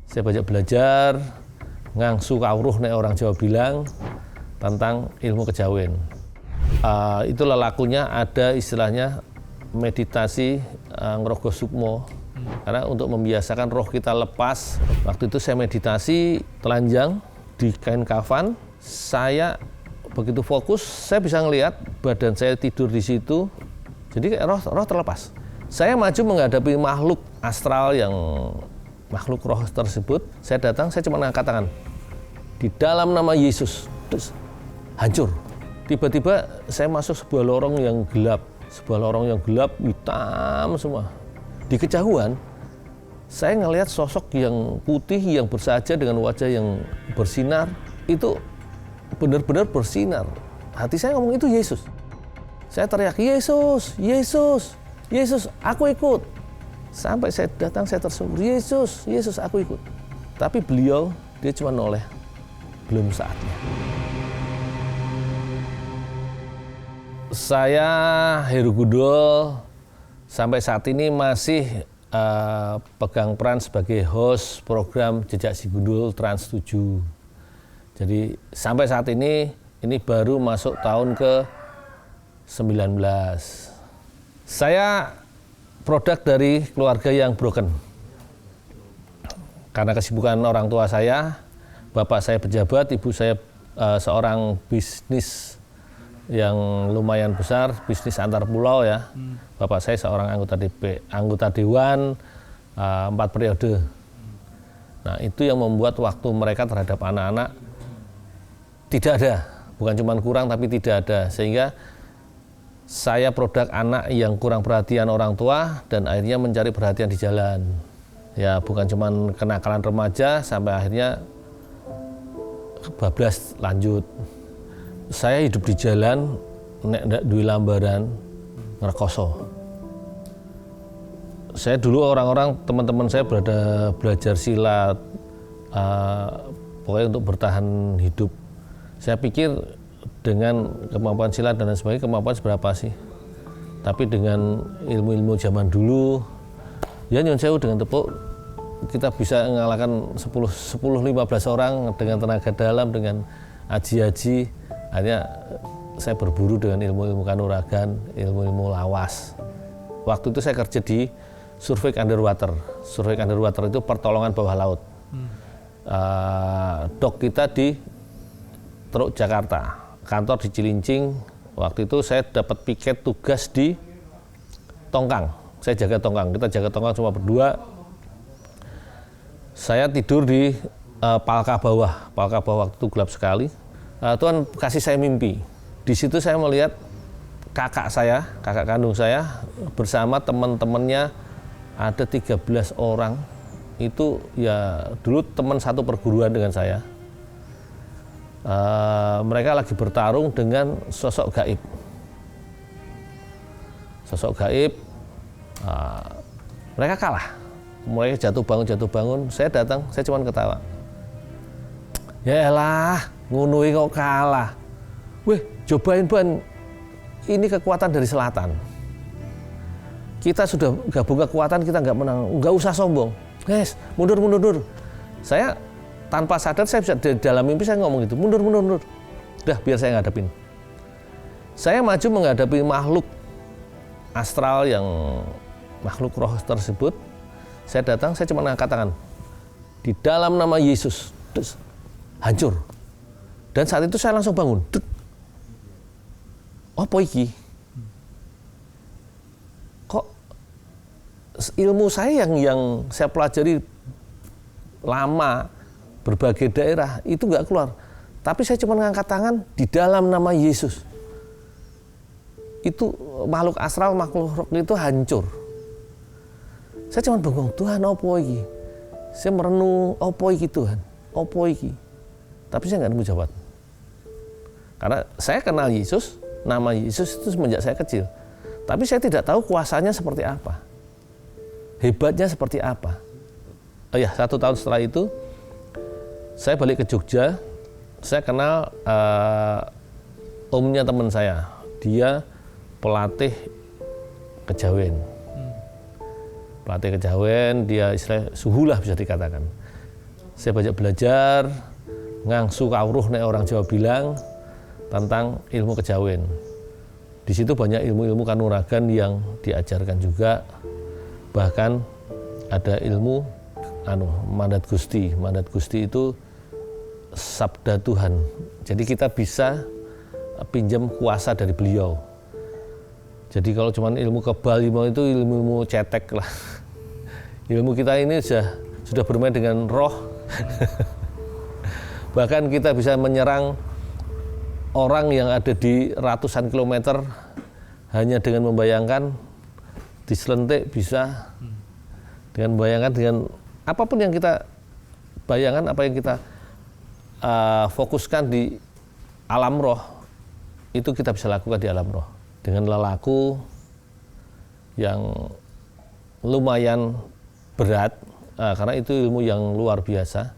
Saya banyak belajar, ngangsu kawruh nek orang Jawa bilang, tentang ilmu kejawen. Itu lelakunya ada istilahnya meditasi ngrogo sukmo. Karena untuk membiasakan roh kita lepas, waktu itu saya meditasi telanjang di kain kafan. Saya begitu fokus, saya bisa ngelihat badan saya tidur di situ. Jadi roh terlepas. Saya maju menghadapi makhluk astral yang makhluk roh tersebut. Saya datang, saya cuma angkat tangan. Di dalam nama Yesus, terus hancur. Tiba-tiba saya masuk sebuah lorong yang gelap. Sebuah lorong yang gelap, hitam semua. Di kejauhan, saya ngelihat sosok yang putih, yang bersaja dengan wajah yang bersinar. Itu benar-benar bersinar. Hati saya ngomong itu Yesus. Saya teriak, Yesus, Yesus, Yesus, aku ikut. Sampai saya datang, saya tersungkur, Yesus, Yesus, aku ikut. Tapi beliau, dia cuma noleh, belum saatnya. Saya Heru Gudul, sampai saat ini masih pegang peran sebagai host program Jejak Si Gundul Trans 7. Jadi sampai saat ini baru masuk tahun ke-19. Saya produk dari keluarga yang broken. Karena kesibukan orang tua saya, bapak saya pejabat, ibu saya seorang bisnis yang lumayan besar, bisnis antar pulau ya. Bapak saya seorang anggota dewan 4 periode. Nah, itu yang membuat waktu mereka terhadap anak-anak tidak ada, bukan cuma kurang tapi tidak ada, sehingga saya produk anak yang kurang perhatian orang tua dan akhirnya mencari perhatian di jalan. Ya, bukan cuma kenakalan remaja sampai akhirnya bablas lanjut. Saya hidup di jalan, nek ndak duwe lambaran, ngrekoso. Saya dulu teman-teman saya belajar silat, pokoknya untuk bertahan hidup. Saya pikir dengan kemampuan silat dan lain sebagainya, kemampuan seberapa sih? Tapi dengan ilmu-ilmu zaman dulu, ya nyun sewu dengan tepuk, kita bisa mengalahkan 10-15 orang dengan tenaga dalam, dengan aji-aji. Akhirnya saya berburu dengan ilmu-ilmu kanuragan, ilmu-ilmu lawas. Waktu itu saya kerja di Survey Underwater. Survey Underwater itu pertolongan bawah laut. Dok kita di Teluk Jakarta, kantor di Cilincing. Waktu itu saya dapat piket tugas di Tongkang. Saya jaga Tongkang, kita jaga Tongkang cuma berdua. Saya tidur di Palka bawah waktu itu gelap sekali. Tuhan kasih saya mimpi. Di situ saya melihat kakak kandung saya bersama teman-temannya ada 13 orang. Itu ya dulu teman satu perguruan dengan saya. Mereka lagi bertarung dengan sosok gaib. Mereka kalah. Mulai jatuh bangun. Saya datang, saya cuma ketawa. Ya elah, ngunui kok kalah. Weh, cobain ban. Ini kekuatan dari selatan. Kita sudah gabung kekuatan, kita nggak menang. Nggak usah sombong. Guys, mundur. Saya tanpa sadar, saya bisa dalam mimpi saya ngomong gitu, mundur. Udah, biar saya ngadepin. Saya maju menghadapi makhluk astral yang makhluk roh tersebut. Saya datang, saya cuma angkat tangan. Di dalam nama Yesus, terus hancur. Dan saat itu saya langsung bangun. Apa iki? Kok ilmu saya yang saya pelajari lama, berbagai daerah, itu nggak keluar. Tapi saya cuma ngangkat tangan di dalam nama Yesus. Itu makhluk astral, makhluk roh itu hancur. Saya cuma bengong, Tuhan opo iki? Saya merenung, opo iki Tuhan? Opo iki? Tapi saya nggak nemu jawaban. Karena saya kenal Yesus, nama Yesus itu semenjak saya kecil. Tapi saya tidak tahu kuasanya seperti apa. Hebatnya seperti apa. Oh ya, 1 tahun setelah itu, saya balik ke Jogja. Saya kenal omnya teman saya. Dia pelatih kejawen. Dia istilah suhu lah bisa dikatakan. Saya banyak belajar, ngangsu kawruh nek orang Jawa bilang, tentang ilmu kejawen. Di situ banyak ilmu-ilmu kanuragan yang diajarkan juga. Bahkan ada ilmu mandat Gusti. Mandat Gusti itu sabda Tuhan. Jadi kita bisa pinjam kuasa dari beliau. Jadi kalau cuma ilmu kebal itu ilmu cetek lah. Ilmu kita ini sudah bermain dengan roh. Bahkan kita bisa menyerang orang yang ada di ratusan kilometer hanya dengan membayangkan, diselentik bisa, dengan membayangkan, dengan apapun yang kita bayangkan, apa yang kita fokuskan di alam roh, itu kita bisa lakukan di alam roh dengan lelaku yang lumayan berat, karena itu ilmu yang luar biasa.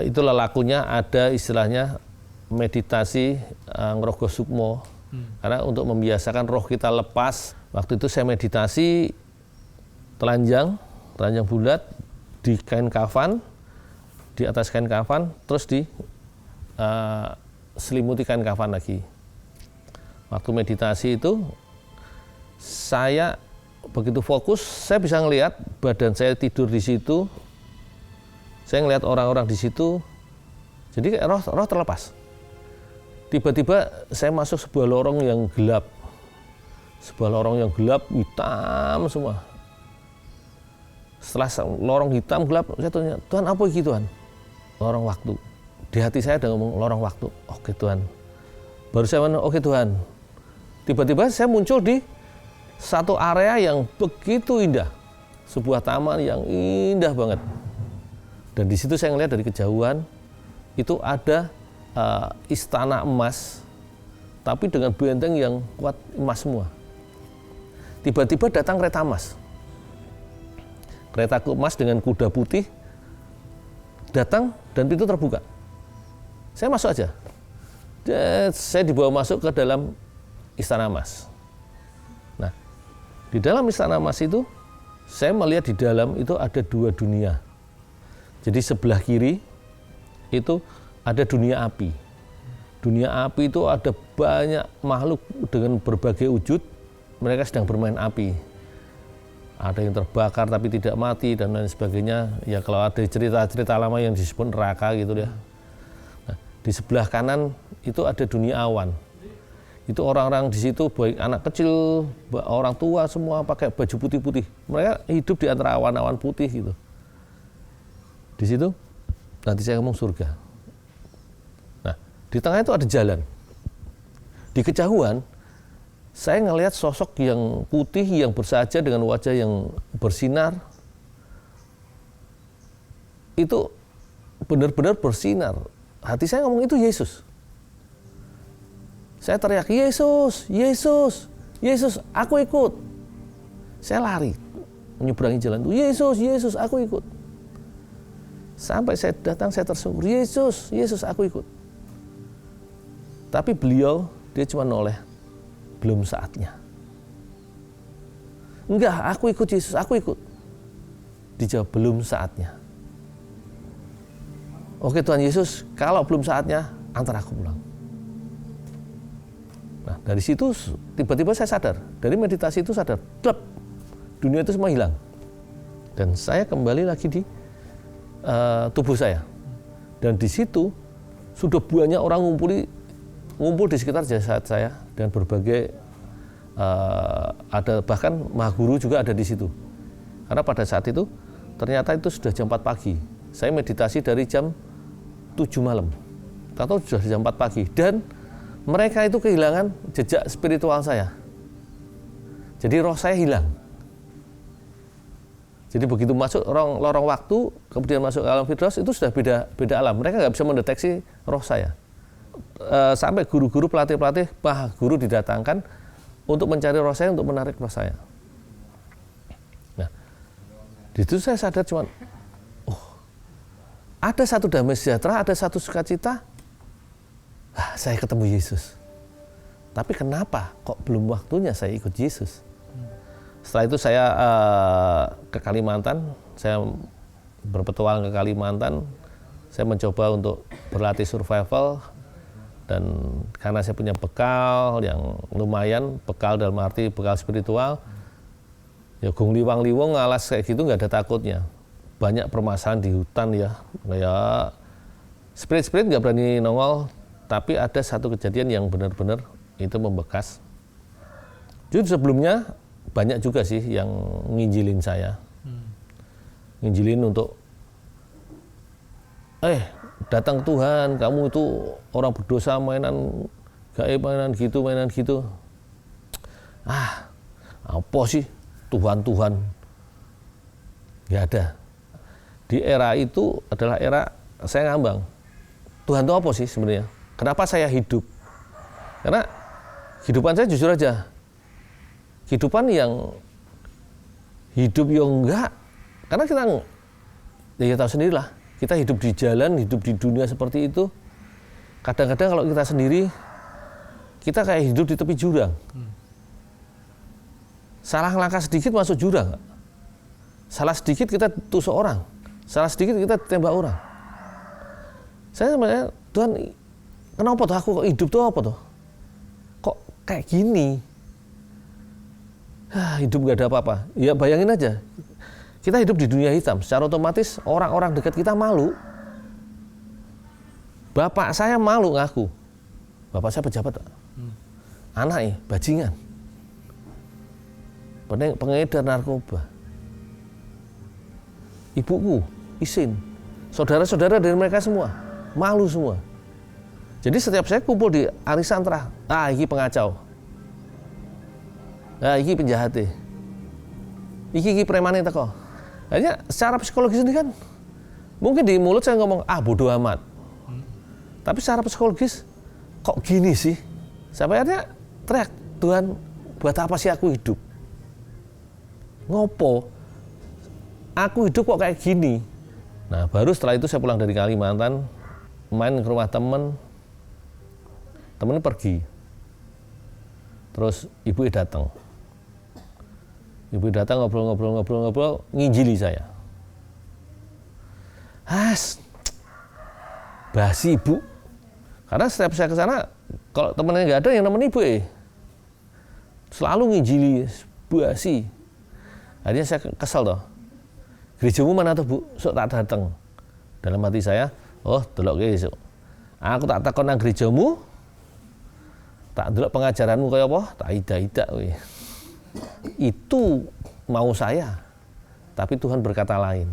Itu lelakunya ada istilahnya meditasi ngrogo sukmo, karena untuk membiasakan roh kita lepas. Waktu itu saya meditasi telanjang bulat di kain kafan, di atas kain kafan, terus di selimuti kain kafan lagi. Waktu meditasi itu saya begitu fokus, saya bisa ngelihat badan saya tidur di situ. Saya ngelihat orang-orang di situ, jadi roh terlepas. Tiba-tiba saya masuk sebuah lorong yang gelap, hitam semua. Setelah lorong hitam gelap, saya tanya, Tuhan apa itu Tuhan? Lorong waktu. Di hati saya ada ngomong lorong waktu. Oke Tuhan. Baru saya ngomong, oke Tuhan. Tiba-tiba saya muncul di satu area yang begitu indah, sebuah taman yang indah banget. Dan di situ saya ngelihat dari kejauhan itu ada istana emas, tapi dengan benteng yang kuat emas semua. Tiba-tiba datang kereta emas. Kereta emas dengan kuda putih datang dan pintu terbuka. Saya masuk aja. Saya dibawa masuk ke dalam istana emas. Nah, di dalam istana emas itu saya melihat di dalam itu ada dua dunia. Jadi sebelah kiri itu ada dunia api. Dunia api itu ada banyak makhluk dengan berbagai wujud. Mereka sedang bermain api. Ada yang terbakar tapi tidak mati dan lain sebagainya. Ya kalau ada cerita-cerita lama yang disebut neraka gitu ya. Nah, di sebelah kanan itu ada dunia awan. Itu orang-orang di situ, baik anak kecil, orang tua, semua pakai baju putih-putih. Mereka hidup di antara awan-awan putih gitu. Di situ nanti saya ngomong surga. Nah, di tengah itu ada jalan. Di kejauhan saya ngelihat sosok yang putih yang bersahaja dengan wajah yang bersinar. Itu benar-benar bersinar. Hati saya ngomong itu Yesus. Saya teriak, Yesus, Yesus, Yesus, aku ikut. Saya lari menyeberangi jalan itu, Yesus, Yesus, aku ikut. Sampai saya datang, saya tersungkur, Yesus, Yesus, aku ikut. Tapi beliau, dia cuma noleh, belum saatnya. Enggak, aku ikut Yesus, aku ikut. Dijawab, belum saatnya. Oke Tuhan Yesus, kalau belum saatnya, antar aku pulang. Nah, dari situ tiba-tiba saya sadar, dari meditasi itu sadar, klep, dunia itu semua hilang. Dan saya kembali lagi di tubuh saya. Dan di situ sudah banyak orang ngumpul di sekitar jasad saya dan berbagai ada bahkan Maha Guru juga ada di situ. Karena pada saat itu ternyata itu sudah jam 4 pagi. Saya meditasi dari jam 7 malam. Atau sudah jam 4 pagi dan mereka itu kehilangan jejak spiritual saya. Jadi roh saya hilang. Jadi begitu masuk lorong waktu, kemudian masuk ke alam Firdaus, itu sudah beda alam. Mereka nggak bisa mendeteksi roh saya. Sampai guru-guru, pelatih-pelatih, Maha Guru didatangkan untuk mencari roh saya, untuk menarik roh saya. Nah, di situ saya sadar cuman, ada satu damai sejahtera, ada satu sukacita. Saya ketemu Yesus. Tapi kenapa kok belum waktunya saya ikut Yesus? Setelah itu saya ke Kalimantan, saya berpetualang ke Kalimantan, saya mencoba untuk berlatih survival, dan karena saya punya bekal yang lumayan, bekal dalam arti bekal spiritual, ya gung liwang-liwong alas kayak gitu nggak ada takutnya. Banyak permasalahan di hutan ya, kayak spirit-spirit nggak berani nongol, tapi ada satu kejadian yang benar-benar itu membekas. Jadi sebelumnya banyak juga sih yang nginjilin saya, nginjilin untuk datang Tuhan, kamu itu orang berdosa, mainan gaib, mainan gitu. Apa sih Tuhan? Nggak ada. Di era itu adalah era saya ngambang. Tuhan itu apa sih sebenarnya? Kenapa saya hidup? Karena kehidupan saya jujur aja. Kehidupan yang hidup yang enggak. Karena kita, ya tahu sendirilah. Kita hidup di jalan, hidup di dunia seperti itu. Kadang-kadang kalau kita sendiri, kita kayak hidup di tepi jurang. Salah langkah sedikit masuk jurang. Salah sedikit kita tusuk orang. Salah sedikit kita tembak orang. Saya sebenarnya, Tuhan, kenapa tuh aku kok hidup tuh apa tuh? Kok kayak gini? Hidup gak ada apa-apa. Ya bayangin aja, kita hidup di dunia hitam. Secara otomatis orang-orang dekat kita malu. Bapak saya malu ngaku. Bapak saya pejabat. Anaknya bajingan. Pengedar narkoba. Ibuku isin, saudara-saudara dari mereka semua malu semua. Jadi setiap saya kumpul di arisan terah, ini pengacau, ini penjahat, ini preman teko. Akhirnya secara psikologis ini kan, mungkin di mulut saya ngomong bodoh amat, tapi secara psikologis kok gini sih? Sampai akhirnya teriak, Tuhan, buat apa sih aku hidup? Ngopo? Aku hidup kok kayak gini. Nah, baru setelah itu saya pulang dari Kalimantan, main ke rumah temen pergi. Terus ibu datang. Ibu datang ngobrol, nginjili saya. Basi ibu. Karena setiap saya ke sana, kalau temennya nggak ada, yang nemen ibu selalu nginjili, basi. Akhirnya saya kesel toh. Gerejamu mana tuh Bu? Sok tak datang. Dalam hati saya, delok ke esuk. Aku tak takon nang gerejamu, tak delok pengajaranmu kaya apa, tak ida-ida kowe. Itu mau saya, tapi Tuhan berkata lain.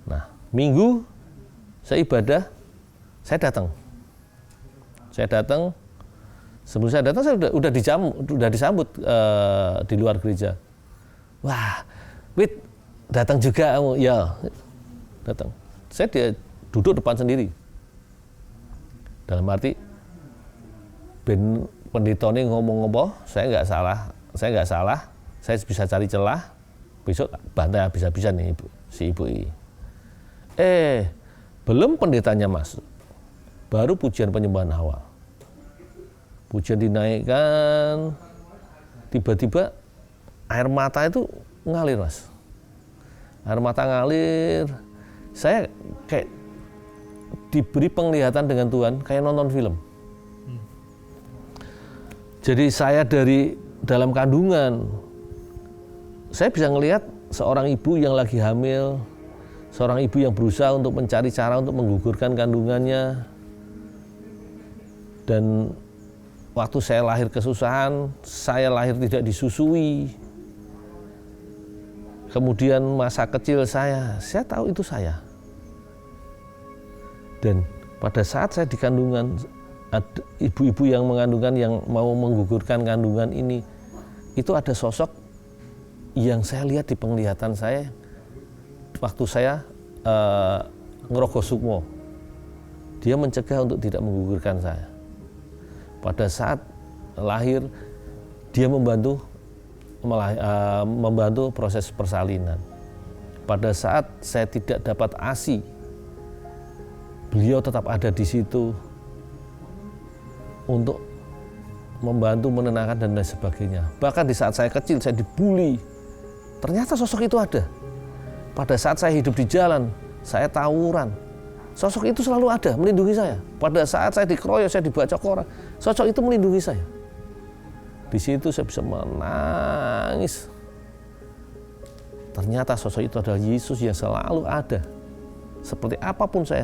Nah, Minggu saya ibadah, saya datang. Sebelum saya datang saya udah disambut di luar gereja. Wah, Wit, datang juga kamu? Ya, datang. Saya duduk depan sendiri. Dalam arti, pendeta ini ngomong apa, saya nggak salah, saya bisa cari celah, besok bantai habis-habisan nih si ibu ini. Belum pendetanya masuk, baru pujian penyembahan awal. Pujian dinaikkan, tiba-tiba air mata itu ngalir, Mas. Air mata ngalir, saya kayak diberi penglihatan dengan Tuhan, kayak nonton film. Jadi saya dari dalam kandungan, saya bisa ngelihat seorang ibu yang lagi hamil, seorang ibu yang berusaha untuk mencari cara untuk menggugurkan kandungannya. Dan waktu saya lahir kesusahan, saya lahir tidak disusui. Kemudian masa kecil saya tahu itu saya. Dan pada saat saya di kandungan, ada ibu-ibu yang mengandungkan, yang mau menggugurkan kandungan ini, itu ada sosok yang saya lihat di penglihatan saya waktu saya ngerogoh sukmo. Dia mencegah untuk tidak menggugurkan saya. Pada saat lahir, dia membantu proses persalinan. Pada saat saya tidak dapat ASI, beliau tetap ada di situ untuk membantu menenangkan dan lain sebagainya. Bahkan di saat saya kecil, saya dibully, ternyata sosok itu ada. Pada saat saya hidup di jalan, saya tawuran, Sosok itu selalu ada, melindungi saya. Pada saat saya dikeroyok, saya dibacok orang, sosok itu melindungi saya. Di situ saya bisa menangis. Ternyata sosok itu adalah Yesus yang selalu ada. Seperti apapun saya.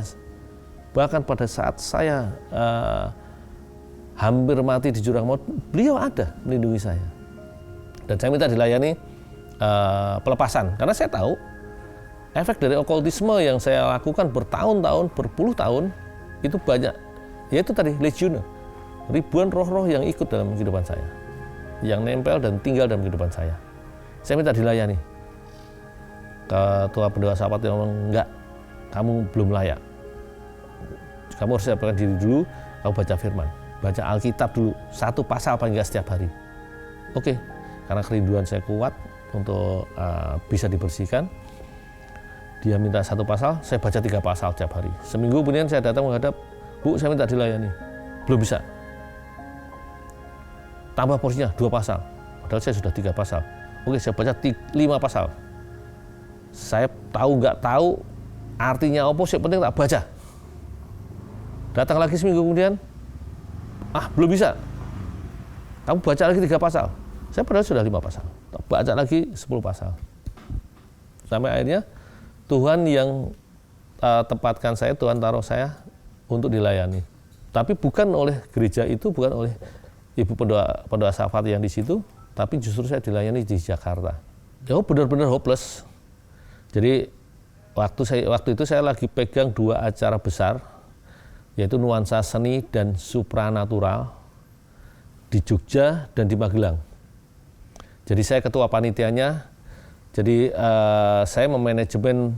Bahkan pada saat saya hampir mati di jurang maut, beliau ada melindungi saya. Dan saya minta dilayani pelepasan, karena saya tahu efek dari okultisme yang saya lakukan bertahun-tahun, berpuluh tahun, itu banyak, yaitu tadi legion, ribuan roh-roh yang ikut dalam kehidupan saya, yang nempel dan tinggal dalam kehidupan saya. Saya minta dilayani. Ketua pendoa sahabat yang ngomong, enggak, kamu belum layak. Kamu harus siapkan diri dulu, kamu baca firman, baca Alkitab dulu, 1 pasal paling enggak setiap hari. Oke, karena kerinduan saya kuat untuk bisa dibersihkan. Dia minta 1 pasal, saya baca 3 pasal tiap hari. Seminggu kemudian saya datang menghadap, Bu, saya minta dilayani. Belum bisa. Tambah porsinya 2 pasal. Padahal saya sudah 3 pasal. Oke, saya baca 5 pasal. Saya tahu nggak tahu artinya apa, yang penting tak baca. Datang lagi seminggu kemudian, belum bisa. Kamu baca lagi 3 pasal. Saya padahal sudah 5 pasal. Baca lagi 10 pasal. Sampai akhirnya Tuhan yang tempatkan saya, Tuhan taruh saya untuk dilayani. Tapi bukan oleh gereja itu, bukan oleh ibu pendoa Safat yang di situ, tapi justru saya dilayani di Jakarta. Benar-benar hopeless. Jadi waktu itu saya lagi pegang 2 acara besar, yaitu Nuansa Seni dan Supranatural di Jogja dan di Magelang. Jadi saya ketua panitianya. Jadi saya memanajemen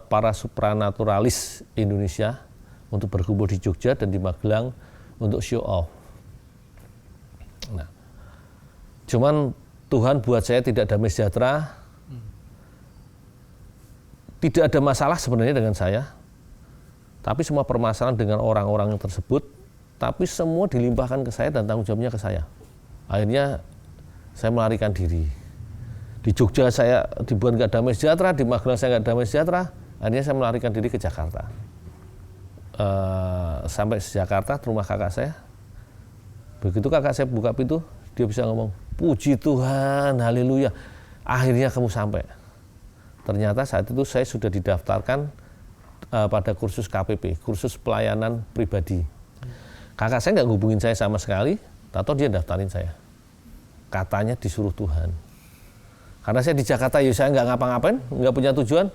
para supranaturalis Indonesia untuk berkumpul di Jogja dan di Magelang untuk show off. Nah, cuman Tuhan buat saya tidak damai sejahtera. Tidak ada masalah sebenarnya dengan saya, tapi semua permasalahan dengan orang-orang tersebut, tapi semua dilimpahkan ke saya dan tanggung jawabnya ke saya. Akhirnya saya melarikan diri. Di Jogja saya dibuat nggak damai sejahtera, di Magelang saya nggak damai sejahtera, akhirnya saya melarikan diri ke Jakarta. Sampai di Jakarta, ke rumah kakak saya. Begitu kakak saya buka pintu, dia bisa ngomong, puji Tuhan, haleluya, akhirnya kamu sampai. Ternyata saat itu saya sudah didaftarkan pada kursus KPP, kursus pelayanan pribadi. Kakak saya nggak hubungin saya sama sekali, atau dia daftarin saya. Katanya disuruh Tuhan. Karena saya di Jakarta, ya saya nggak ngapa-ngapain, nggak punya tujuan,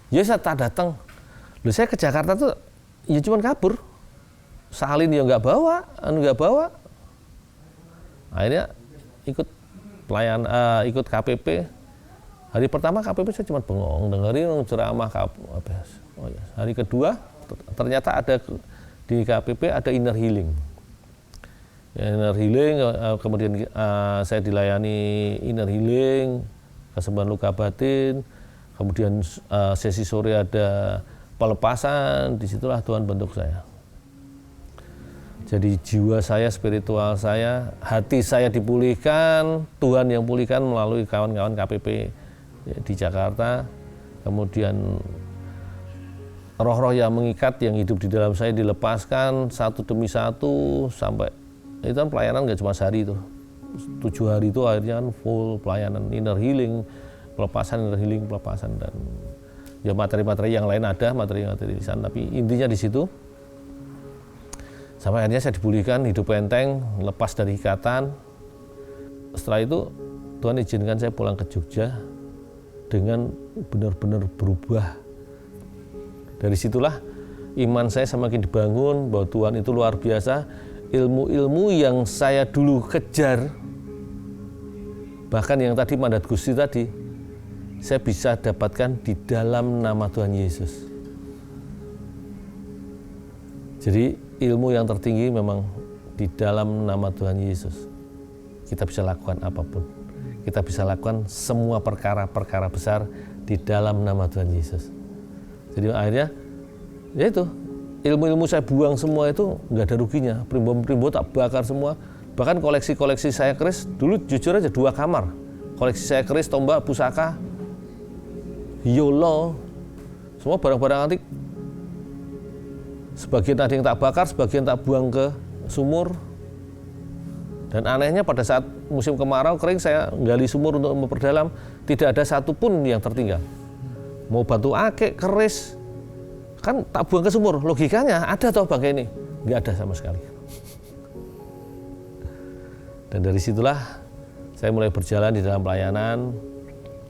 ya saya tak datang. Loh, saya ke Jakarta tuh ya cuma kabur. Salin ya nggak bawa. Akhirnya ikut ikut KPP. Hari pertama KPP saya cuma bengong, dengerin ceramah KPP. Hari kedua ternyata ada di KPP ada inner healing. Inner healing, kemudian saya dilayani inner healing, kesembuhan luka batin, kemudian sesi sore ada pelepasan, disitulah Tuhan bentuk saya. Jadi jiwa saya, spiritual saya, hati saya dipulihkan, Tuhan yang pulihkan melalui kawan-kawan KPP di Jakarta. Kemudian roh-roh yang mengikat yang hidup di dalam saya dilepaskan satu demi satu, sampai itu kan pelayanan nggak cuma sehari itu. 7 hari itu akhirnya kan full pelayanan inner healing, pelepasan, dan ya materi-materi yang lain ada, materi-materi di sana, tapi intinya di situ. Sampai akhirnya saya dipulihkan, hidup enteng, lepas dari ikatan. Setelah itu Tuhan izinkan saya pulang ke Jogja dengan benar-benar berubah. Dari situlah iman saya semakin dibangun bahwa Tuhan itu luar biasa. Ilmu-ilmu yang saya dulu kejar, bahkan yang tadi mandat Gusti tadi, saya bisa dapatkan di dalam nama Tuhan Yesus. Jadi ilmu yang tertinggi memang di dalam nama Tuhan Yesus. Kita bisa lakukan apapun. Kita bisa lakukan semua perkara-perkara besar di dalam nama Tuhan Yesus. Jadi akhirnya, ya itu, ilmu-ilmu saya buang semua itu nggak ada ruginya. Primbon tak bakar semua. Bahkan koleksi-koleksi saya keris, dulu jujur aja 2 kamar. Koleksi saya keris, tombak, pusaka, yolo, semua barang-barang antik Sebagian ada yang tak bakar, sebagian tak buang ke sumur. Dan anehnya pada saat musim kemarau kering saya gali sumur untuk memperdalam, tidak ada satupun yang tertinggal. Mau batu akik, keris, kan tak buang ke sumur. Logikanya ada toh bangkai ini, nggak ada sama sekali. Dan dari situlah saya mulai berjalan di dalam pelayanan.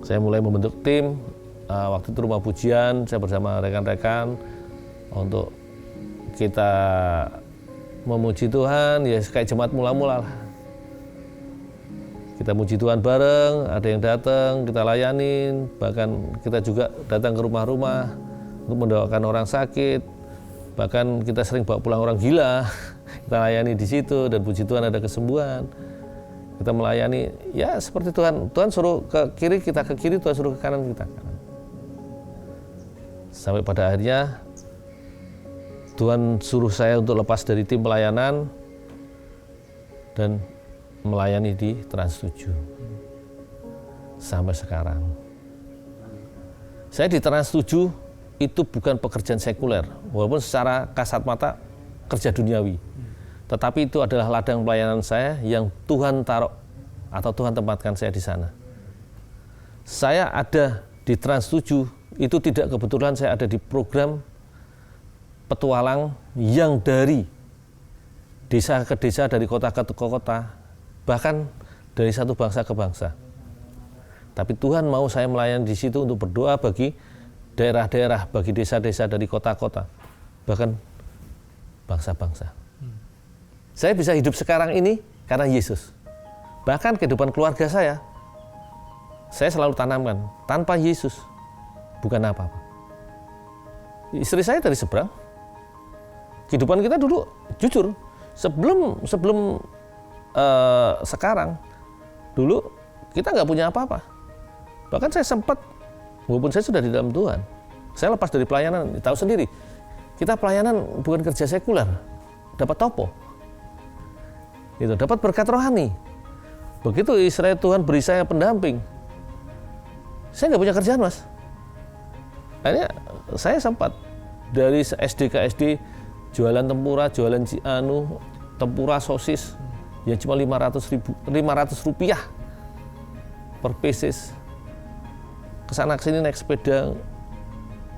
Saya mulai membentuk tim. Waktu itu rumah pujian, saya bersama rekan-rekan untuk kita memuji Tuhan, ya kayak jemaat mula-mula lah. Kita muji Tuhan bareng, ada yang datang, kita layanin, bahkan kita juga datang ke rumah-rumah untuk mendoakan orang sakit, bahkan kita sering bawa pulang orang gila, kita layani di situ, dan puji Tuhan ada kesembuhan. Kita melayani, ya seperti Tuhan suruh ke kiri, kita ke kiri, Tuhan suruh ke kanan, kita ke kanan. Sampai pada akhirnya Tuhan suruh saya untuk lepas dari tim pelayanan dan melayani di Trans 7 sampai sekarang. Saya di Trans 7 itu bukan pekerjaan sekuler, walaupun secara kasat mata kerja duniawi, tetapi itu adalah ladang pelayanan saya yang Tuhan taruh atau Tuhan tempatkan saya di sana. Saya ada di Trans 7 itu tidak kebetulan, saya ada di program petualang yang dari desa ke desa, dari kota ke kota, bahkan dari satu bangsa ke bangsa. Tapi Tuhan mau saya melayani di situ untuk berdoa bagi daerah-daerah, bagi desa-desa dari kota-kota, bahkan bangsa-bangsa. Saya bisa hidup sekarang ini karena Yesus. Bahkan kehidupan keluarga saya selalu tanamkan, tanpa Yesus bukan apa-apa. Istri saya dari seberang. Kehidupan kita dulu jujur, sebelum sekarang, dulu kita nggak punya apa-apa. Bahkan saya sempat, walaupun saya sudah di dalam Tuhan, saya lepas dari pelayanan, tahu sendiri, kita pelayanan bukan kerja sekuler, dapat topo, itu dapat berkat rohani. Begitu Israel Tuhan beri saya pendamping, saya nggak punya kerjaan, Mas. Akhirnya saya sempat dari SD ke SD jualan tempura, jualan tempura sosis yang cuma 500 rupiah per pieces. Kesana kesini naik sepeda,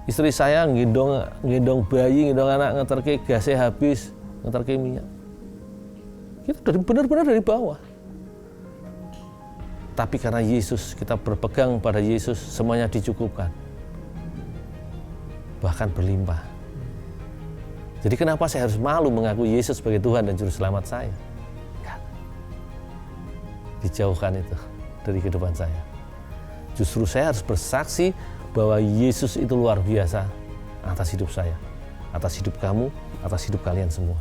istri saya ngendong bayi, ngendong anak, ngeterke gasnya habis, ngeterke minyak. Kita benar-benar dari bawah. Tapi karena Yesus, kita berpegang pada Yesus, semuanya dicukupkan. Bahkan berlimpah. Jadi kenapa saya harus malu mengaku Yesus sebagai Tuhan dan Juru Selamat saya? Ya. Dijauhkan itu dari kehidupan saya. Justru saya harus bersaksi bahwa Yesus itu luar biasa atas hidup saya, atas hidup kamu, atas hidup kalian semua.